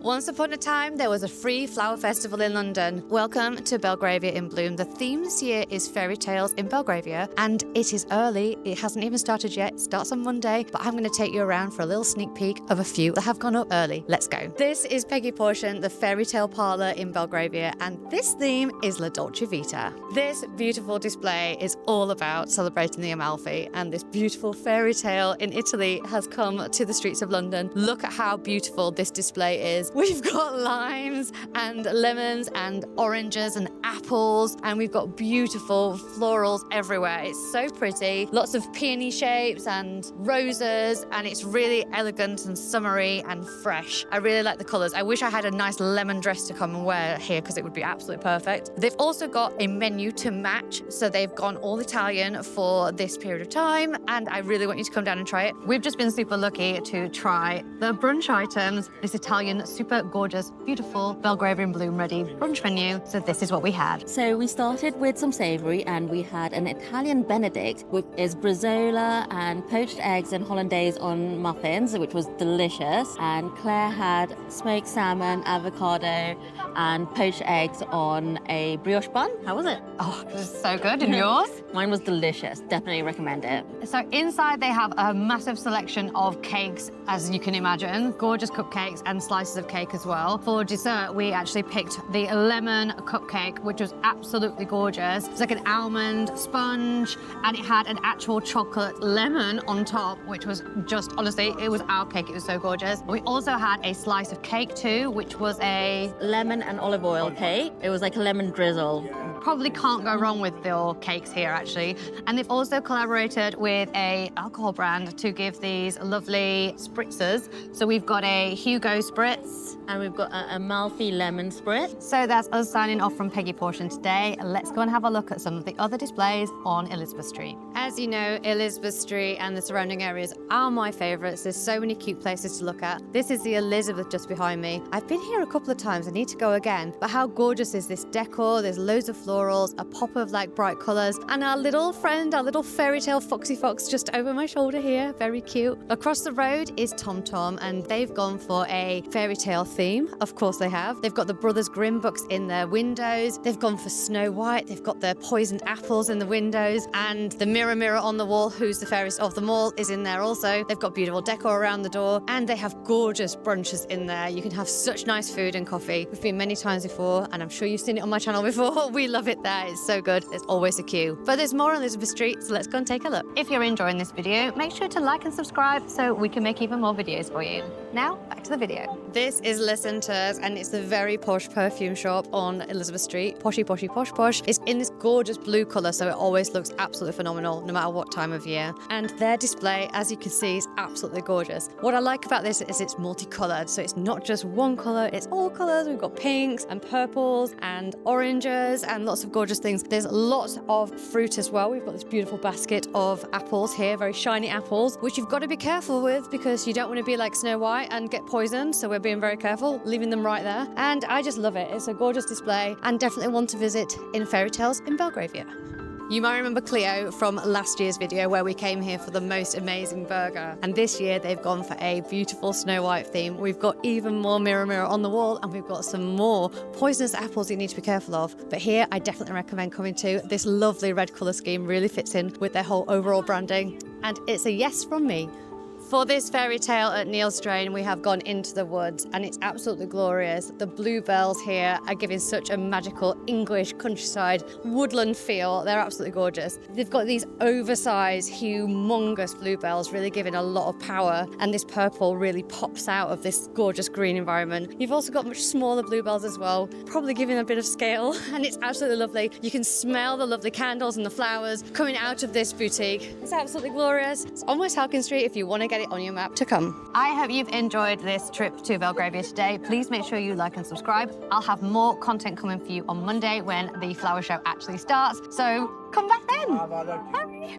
Once upon a time, there was a free flower festival in London. Welcome to Belgravia in Bloom. The theme this year is Fairytales in Belgravia, and it is early. It hasn't even started yet. It starts on Monday, but I'm going to take you around for a little sneak peek of a few that have gone up early. Let's go. This is Peggy Porschen, the Fairytale parlor in Belgravia, and this theme is La Dolce Vita. This beautiful display is all about celebrating the Amalfi, and this beautiful fairy tale in Italy has come to the streets of London. Look at how beautiful this display is. We've got limes and lemons and oranges and apples, and we've got beautiful florals everywhere. It's so pretty. Lots of peony shapes and roses, and it's really elegant and summery and fresh. I really like the colours. I wish I had a nice lemon dress to come and wear here because it would be absolutely perfect. They've also got a menu to match, so they've gone all Italian for this period of time, and I really want you to come down and try it. We've just been super lucky to try the brunch items, this Italian super gorgeous, beautiful Belgravian Bloom ready brunch menu. So this is what we had. So we started with some savory, and we had an Italian Benedict, which is bresaola and poached eggs and hollandaise on muffins, which was delicious. And Claire had smoked salmon, avocado, and poached eggs on a brioche bun. How was it? Oh, it was so good. And yours? Mine was delicious. Definitely recommend it. So inside they have a massive selection of cakes, as you can imagine, gorgeous cupcakes and slices of cake as well. For dessert, we actually picked the lemon cupcake, which was absolutely gorgeous. It's like an almond sponge, and it had an actual chocolate lemon on top, which was just, honestly, it was our cake. It was so gorgeous. We also had a slice of cake too, which was a lemon and olive oil cake. It was like a lemon drizzle. Probably can't go wrong with your cakes here, actually. And they've also collaborated with a alcohol brand to give these lovely spritzers. So we've got a Hugo spritz, and we've got a Amalfi lemon spritz. So that's us signing off from Peggy Porschen today. Let's go and have a look at some of the other displays on Elizabeth Street. As you know, Elizabeth Street and the surrounding areas are my favourites. There's so many cute places to look at. This is the Elizabeth just behind me. I've been here a couple of times. I need to go again. But how gorgeous is this decor? There's loads of florals, a pop of like bright colours, and our little friend, our little fairytale foxy fox just over my shoulder here. Very cute. Across the road is Tomtom, and they've gone for a fairytale theme. Of course they have. They've got the Brothers Grimm books in their windows. They've gone for Snow White. They've got their poisoned apples in the windows, and the mirror on the wall, who's the fairest of them all, is in there also. They've got beautiful decor around the door, and they have gorgeous brunches in there. You can have such nice food and coffee. We've been many times before, and I'm sure you've seen it on my channel before. We love it there. It's so good. There's always a queue. But there's more on Elizabeth Street, so let's go and take a look. If you're enjoying this video, make sure to like and subscribe so we can make even more videos for you. Now, back to the video. This is Les Senteurs, and it's the very posh perfume shop on Elizabeth Street. Poshy, poshy, posh, posh. It's in this gorgeous blue colour, so it always looks absolutely phenomenal, no matter what time of year. And their display, as you can see, is absolutely gorgeous. What I like about this is it's multicoloured, so it's not just one colour, it's all colours. We've got pinks and purples and oranges and lots of gorgeous things. There's lots of fruit as well. We've got this beautiful basket of apples here, very shiny apples, which you've got to be careful with because you don't want to be like Snow White and get poisoned, so we're being very careful, leaving them right there. And I just love it. It's a gorgeous display and definitely one to visit in Fairytales in Belgravia. You might remember Cleo from last year's video where we came here for the most amazing burger. And this year they've gone for a beautiful Snow White theme. We've got even more mirror on the wall, and we've got some more poisonous apples you need to be careful of. But here I definitely recommend coming to. This lovely red colour scheme really fits in with their whole overall branding. And it's a yes from me. For this fairy tale at Neil Strain, we have gone into the woods, and it's absolutely glorious. The bluebells here are giving such a magical English countryside woodland feel. They're absolutely gorgeous. They've got these oversized, humongous bluebells, really giving a lot of power, and this purple really pops out of this gorgeous green environment. You've also got much smaller bluebells as well, probably giving a bit of scale, and it's absolutely lovely. You can smell the lovely candles and the flowers coming out of this boutique. It's absolutely glorious. It's on West Halkin Street if you want to get it on your map to come. I hope you've enjoyed this trip to Belgravia today. Please make sure you like and subscribe. I'll have more content coming for you on Monday when the flower show actually starts. So come back then. Bye.